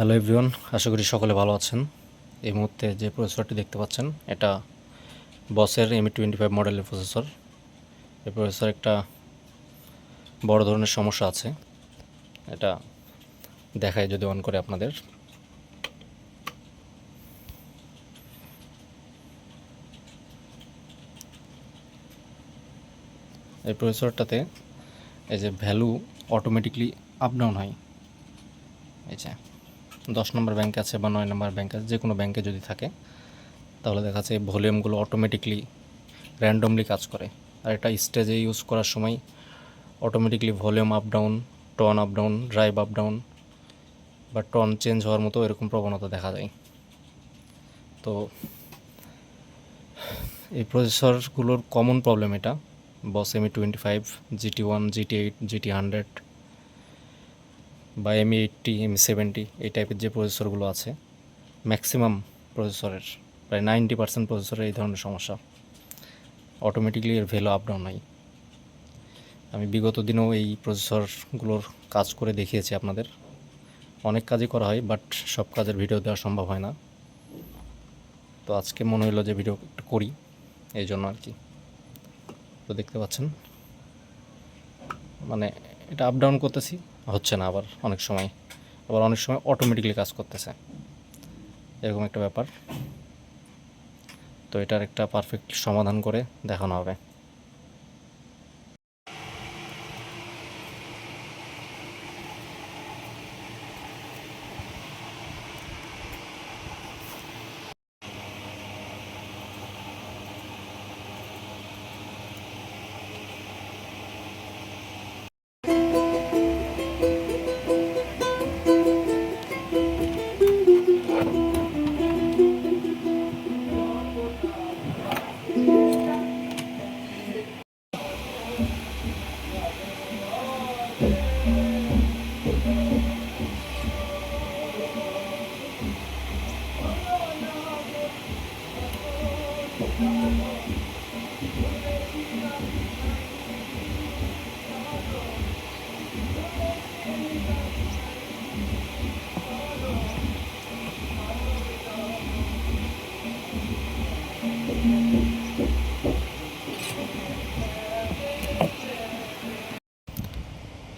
Hello everyone, আশা করি সকলে ভালো আছেন। এই মুহূর্তে যে প্রসেসরটি দেখতে পাচ্ছেন এটা বসের M25 মডেলের প্রসেসর। এই প্রসেসর একটা বড় ধরনের সমস্যা আছে, এটা দেখায় যদি অন করে আপনাদের। এই প্রসেসরটাতে এই যে ভ্যালু অটোমেটিকলি আপ ডাউন হয়। এই যে 10 নম্বর ব্যাংকে আছে বা 9 নম্বর ব্যাংক আছে, যে কোনো ব্যাংকে যদি থাকে তাহলে দেখা যাচ্ছে এই ভলিউমগুলো অটোমেটিকলি র্যান্ডমলি কাজ করে। আর এটা স্টেজে ইউজ করার সময় automatically volume up down, tone up down, drive up down বা টন চেঞ্জ হওয়ার মতো এরকম প্রবণতা দেখা যায়। তো এই প্রসেসরগুলোর কমন প্রবলেম এটা। বস M25, GT1, GT8, GT100 বা M80, M70 এই টাইপের যে প্রসেসরগুলো আছে, ম্যাক্সিমাম প্রসেসরের প্রায় 90% প্রসেসরের এই ধরনের সমস্যা। অটোমেটিকলি এর ভ্যালু আপ ডাউন হয়। আমি বিগত দিনেও এই প্রসেসরগুলোর কাজ করে দেখিয়েছি আপনাদের। অনেক কাজই করা হয়, বাট সব কাজের ভিডিও দেওয়া সম্ভব হয় না। তো আজকে মনে হলো যে ভিডিও একটু করি, এই জন্য আর কি। তো দেখতে পাচ্ছেন মানে এটা আপ ডাউন করতেছি, হচ্ছে না, আবার অনেক সময় অটোমেটিকলি কাজ করতেছে, এরকম একটা ব্যাপার। তো এটার একটা পারফেক্ট সমাধান করে দেখানো হবে।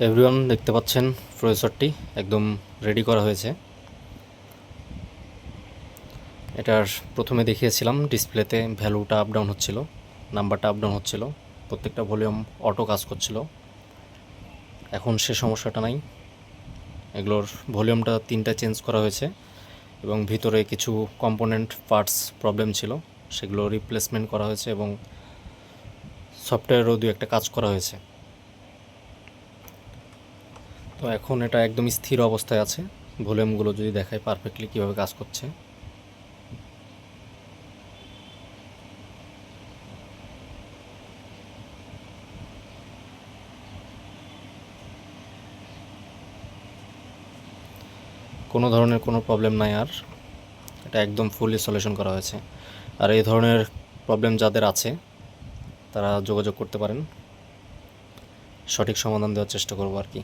এভরিওয়ান দেখতে পাচ্ছেন প্রসেসরটি একদম রেডি করা হয়েছে। এটার প্রথমে দেখিয়েছিলাম ডিসপ্লেতে ভ্যালুটা আপ ডাউন হচ্ছিল, নাম্বারটা আপ ডাউন হচ্ছিল, প্রত্যেকটা ভলিউম অটো কাজ করছিল। এখন সে সমস্যাটা নাই। এগুলোর ভলিউমটা 3টা চেঞ্জ করা হয়েছে এবং ভিতরে কিছু কম্পোনেন্ট পার্টস প্রবলেম ছিল, সেগুলো রিপ্লেসমেন্ট করা হয়েছে এবং সফটওয়্যারও 2-1টা কাজ করা হয়েছে। তো এখন এটা একদম স্থির অবস্থায় আছে। ভলিউমগুলো যদি দেখায় পারফেক্টলি কীভাবে কাজ করছে। কোনো ধরনের কোনো প্রবলেম নাই, আর এটা একদম ফুলি সলিউশন করা হয়েছে। আর এই ধরনের প্রবলেম যাদের আছে তারা যোগাযোগ করতে পারেন, সঠিক সমাধান দেওয়ার চেষ্টা করব আর কি।